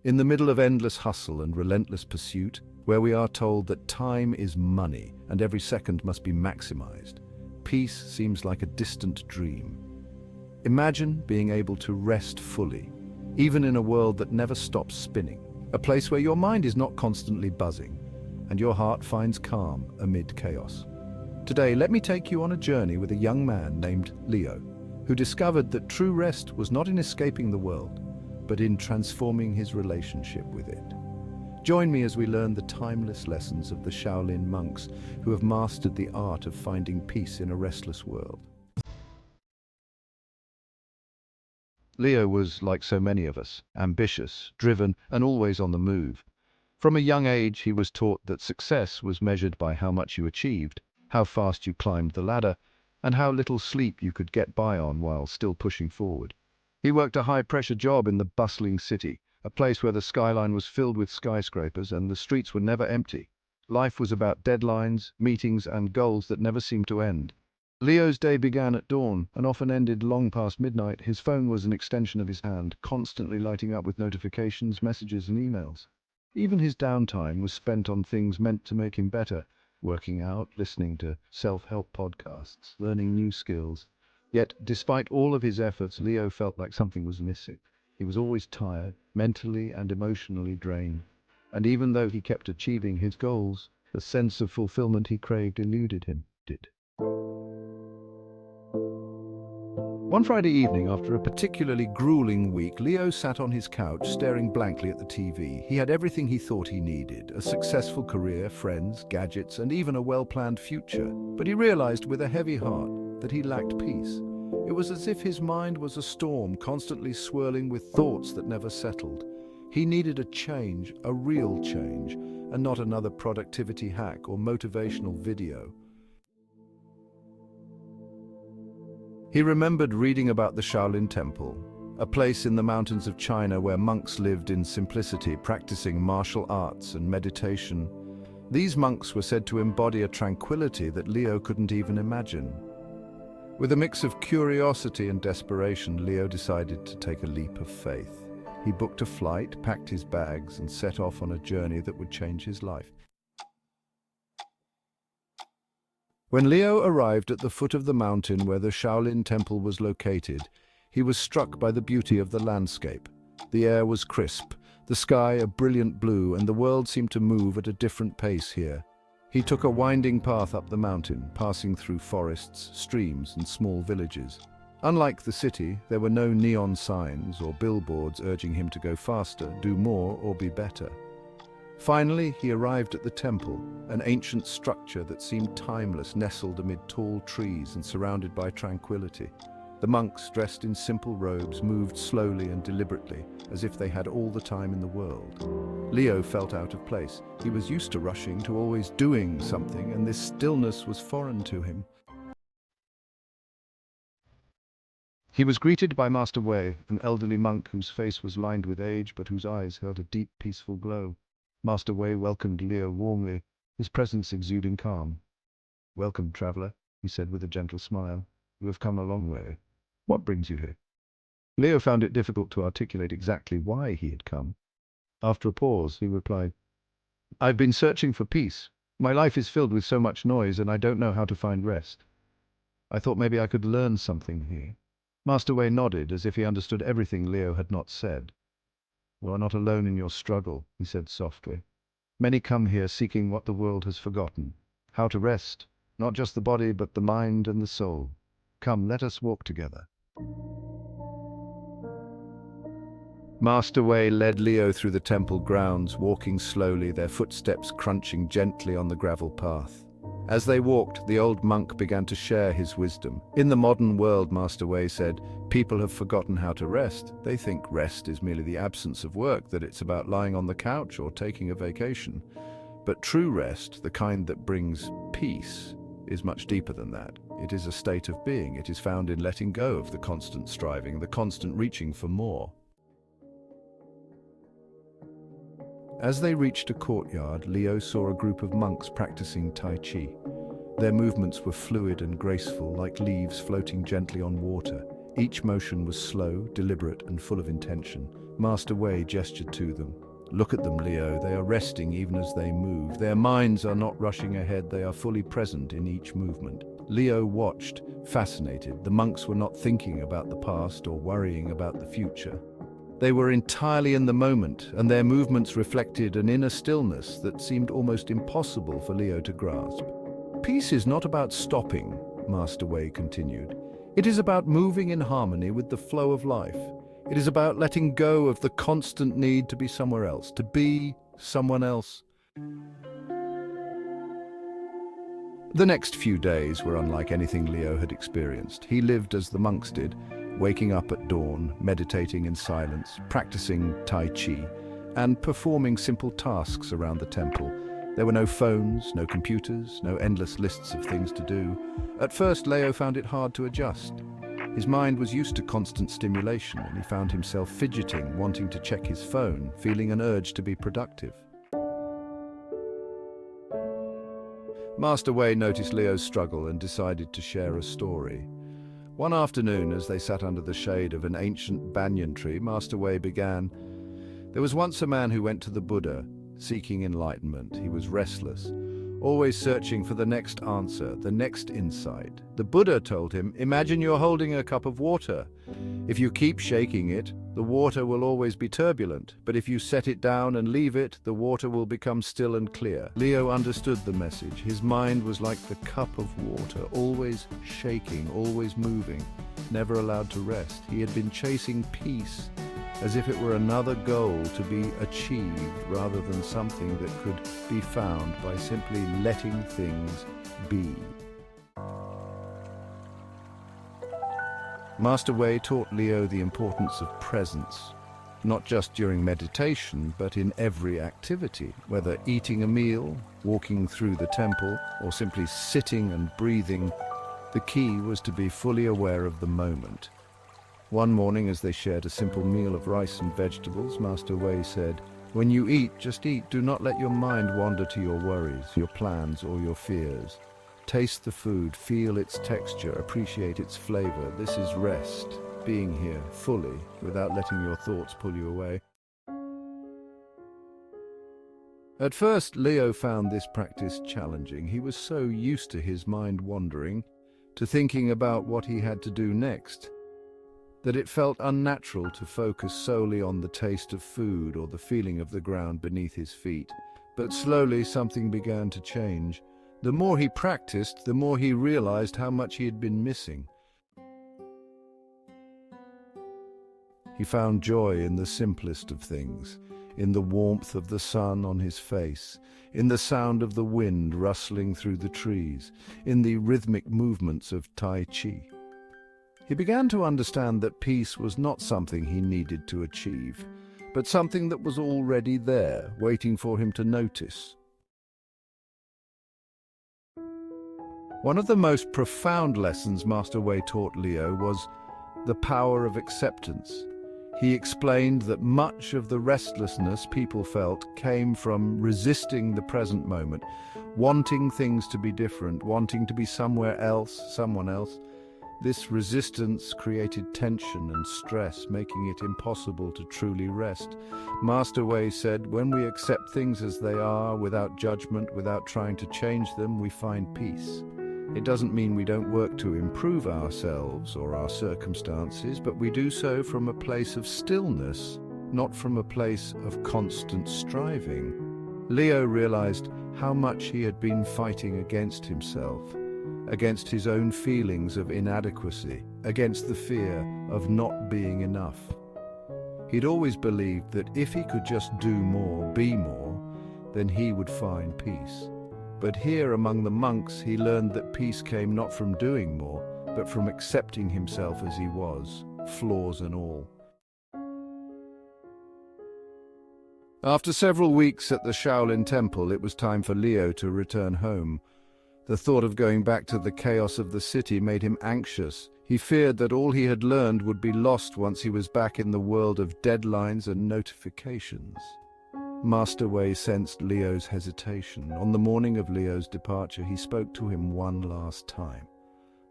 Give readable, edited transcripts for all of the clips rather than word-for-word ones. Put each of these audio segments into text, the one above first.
In the middle of endless hustle and relentless pursuit, where we are told that time is money and every second must be maximized, peace seems like a distant dream. Imagine being able to rest fully, even in a world that never stops spinning, a place where your mind is not constantly buzzing and your heart finds calm amid chaos. Today, let me take you on a journey with a young man named Leo, who discovered that true rest was not in escaping the world, but in transforming his relationship with it. Join me as we learn the timeless lessons of the Shaolin monks who have mastered the art of finding peace in a restless world. Leo was, like so many of us, ambitious, driven, and always on the move. From a young age, he was taught that success was measured by how much you achieved, how fast you climbed the ladder, and how little sleep you could get by on while still pushing forward. He worked a high-pressure job in the bustling city, a place where the skyline was filled with skyscrapers and the streets were never empty. Life was about deadlines, meetings, and goals that never seemed to end. Leo's day began at dawn and often ended long past midnight. His phone was an extension of his hand, constantly lighting up with notifications, messages, and emails. Even his downtime was spent on things meant to make him better, working out, listening to self-help podcasts, learning new skills. Yet, despite all of his efforts, Leo felt like something was missing. He was always tired, mentally and emotionally drained. And even though he kept achieving his goals, the sense of fulfillment he craved eluded him. One Friday evening, after a particularly grueling week, Leo sat on his couch, staring blankly at the TV. He had everything he thought he needed: a successful career, friends, gadgets, and even a well-planned future. But he realized with a heavy heart that he lacked peace. It was as if his mind was a storm, constantly swirling with thoughts that never settled. He needed a change, a real change, and not another productivity hack or motivational video. He remembered reading about the Shaolin Temple, a place in the mountains of China where monks lived in simplicity, practicing martial arts and meditation. These monks were said to embody a tranquility that Leo couldn't even imagine. With a mix of curiosity and desperation, Leo decided to take a leap of faith. He booked a flight, packed his bags, and set off on a journey that would change his life. When Leo arrived at the foot of the mountain where the Shaolin Temple was located, he was struck by the beauty of the landscape. The air was crisp, the sky a brilliant blue, and the world seemed to move at a different pace here. He took a winding path up the mountain, passing through forests, streams, and small villages. Unlike the city, there were no neon signs or billboards urging him to go faster, do more, or be better. Finally, he arrived at the temple, an ancient structure that seemed timeless, nestled amid tall trees and surrounded by tranquility. The monks, dressed in simple robes, moved slowly and deliberately, as if they had all the time in the world. Leo felt out of place. He was used to rushing, to always doing something, and this stillness was foreign to him. He was greeted by Master Wei, an elderly monk whose face was lined with age, but whose eyes held a deep, peaceful glow. Master Wei welcomed Leo warmly, his presence exuding calm. "Welcome, traveler," he said with a gentle smile. "You have come a long way. What brings you here?" Leo found it difficult to articulate exactly why he had come. After a pause, he replied, "I've been searching for peace. My life is filled with so much noise, and I don't know how to find rest. I thought maybe I could learn something here." Master Wei nodded, as if he understood everything Leo had not said. "You are not alone in your struggle," he said softly. "Many come here seeking what the world has forgotten, how to rest, not just the body, but the mind and the soul. Come, let us walk together." Master Wei led Leo through the temple grounds, walking slowly, their footsteps crunching gently on the gravel path. As they walked, the old monk began to share his wisdom. "In the modern world," Master Wei said, "people have forgotten how to rest. They think rest is merely the absence of work, that it's about lying on the couch or taking a vacation. But true rest, the kind that brings peace, is much deeper than that. It is a state of being. It is found in letting go of the constant striving, the constant reaching for more." As they reached a courtyard, Leo saw a group of monks practicing Tai Chi. Their movements were fluid and graceful, like leaves floating gently on water. Each motion was slow, deliberate, and full of intention. Master Wei gestured to them. Look at them, Leo. They are resting even as they move. Their minds are not rushing ahead. They are fully present in each movement. Leo watched, fascinated. The monks were not thinking about the past or worrying about the future. They were entirely in the moment, and their movements reflected an inner stillness that seemed almost impossible for Leo to grasp. Peace is not about stopping, Master Wei continued. It is about moving in harmony with the flow of life. It is about letting go of the constant need to be somewhere else, to be someone else. The next few days were unlike anything Leo had experienced. He lived as the monks did, waking up at dawn, meditating in silence, practicing Tai Chi, and performing simple tasks around the temple. There were no phones, no computers, no endless lists of things to do. At first, Leo found it hard to adjust. His mind was used to constant stimulation, and he found himself fidgeting, wanting to check his phone, feeling an urge to be productive. Master Wei noticed Leo's struggle and decided to share a story. One afternoon, as they sat under the shade of an ancient banyan tree, Master Wei began, "There was once a man who went to the Buddha, seeking enlightenment. He was restless, always searching for the next answer, the next insight. The Buddha told him, imagine you're holding a cup of water. If you keep shaking it, the water will always be turbulent, but if you set it down and leave it, the water will become still and clear." Leo understood the message. His mind was like the cup of water, always shaking, always moving, never allowed to rest. He had been chasing peace, as if it were another goal to be achieved rather than something that could be found by simply letting things be. Master Wei taught Leo the importance of presence, not just during meditation, but in every activity, whether eating a meal, walking through the temple, or simply sitting and breathing. The key was to be fully aware of the moment. One morning, as they shared a simple meal of rice and vegetables, Master Wei said, "When you eat, just eat. Do not let your mind wander to your worries, your plans, or your fears. Taste the food, feel its texture, appreciate its flavor. This is rest, being here fully, without letting your thoughts pull you away." At first, Leo found this practice challenging. He was so used to his mind wandering, to thinking about what he had to do next, that it felt unnatural to focus solely on the taste of food or the feeling of the ground beneath his feet. But slowly something began to change. The more he practiced, the more he realized how much he had been missing. He found joy in the simplest of things, in the warmth of the sun on his face, in the sound of the wind rustling through the trees, in the rhythmic movements of Tai Chi. He began to understand that peace was not something he needed to achieve, but something that was already there, waiting for him to notice. One of the most profound lessons Master Wei taught Leo was the power of acceptance. He explained that much of the restlessness people felt came from resisting the present moment, wanting things to be different, wanting to be somewhere else, someone else. This resistance created tension and stress, making it impossible to truly rest. Master Wei said, when we accept things as they are, without judgment, without trying to change them, we find peace. It doesn't mean we don't work to improve ourselves or our circumstances, but we do so from a place of stillness, not from a place of constant striving. Leo realized how much he had been fighting against himself, against his own feelings of inadequacy, against the fear of not being enough. He'd always believed that if he could just do more, be more, then he would find peace. But here among the monks, he learned that peace came not from doing more, but from accepting himself as he was, flaws and all. After several weeks at the Shaolin Temple, it was time for Leo to return home. The thought of going back to the chaos of the city made him anxious. He feared that all he had learned would be lost once he was back in the world of deadlines and notifications. Master Wei sensed Leo's hesitation. On the morning of Leo's departure, he spoke to him one last time.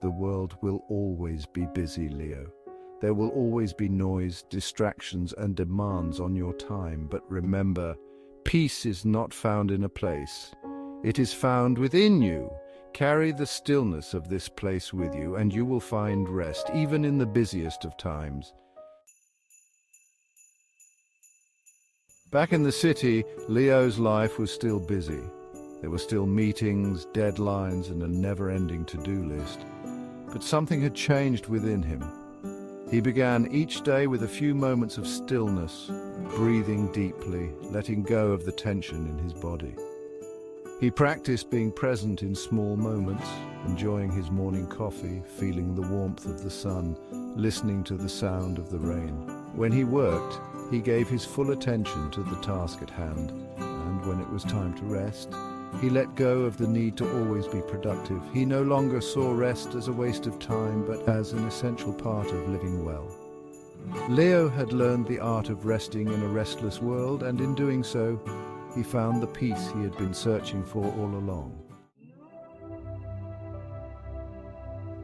"The world will always be busy, Leo. There will always be noise, distractions, and demands on your time, but remember, peace is not found in a place. It is found within you. Carry the stillness of this place with you, and you will find rest, even in the busiest of times. Back in the city, Leo's life was still busy. There were still meetings, deadlines, and a never-ending to-do list. But something had changed within him. He began each day with a few moments of stillness, breathing deeply, letting go of the tension in his body. He practiced being present in small moments, enjoying his morning coffee, feeling the warmth of the sun, listening to the sound of the rain. When he worked, he gave his full attention to the task at hand, and when it was time to rest, he let go of the need to always be productive. He no longer saw rest as a waste of time, but as an essential part of living well. Leo had learned the art of resting in a restless world, and in doing so, he found the peace he had been searching for all along.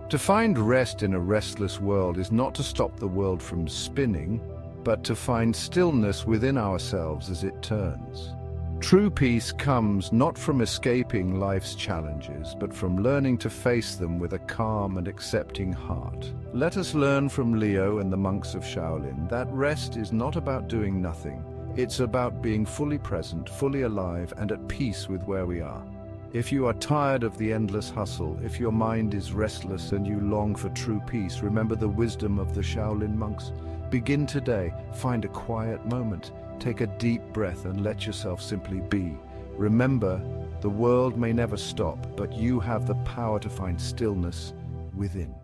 To find rest in a restless world is not to stop the world from spinning, but to find stillness within ourselves as it turns. True peace comes not from escaping life's challenges, but from learning to face them with a calm and accepting heart. Let us learn from Leo and the monks of Shaolin that rest is not about doing nothing. It's about being fully present, fully alive, and at peace with where we are. If you are tired of the endless hustle, if your mind is restless and you long for true peace, remember the wisdom of the Shaolin monks. Begin today, find a quiet moment, take a deep breath and let yourself simply be. Remember, the world may never stop, but you have the power to find stillness within.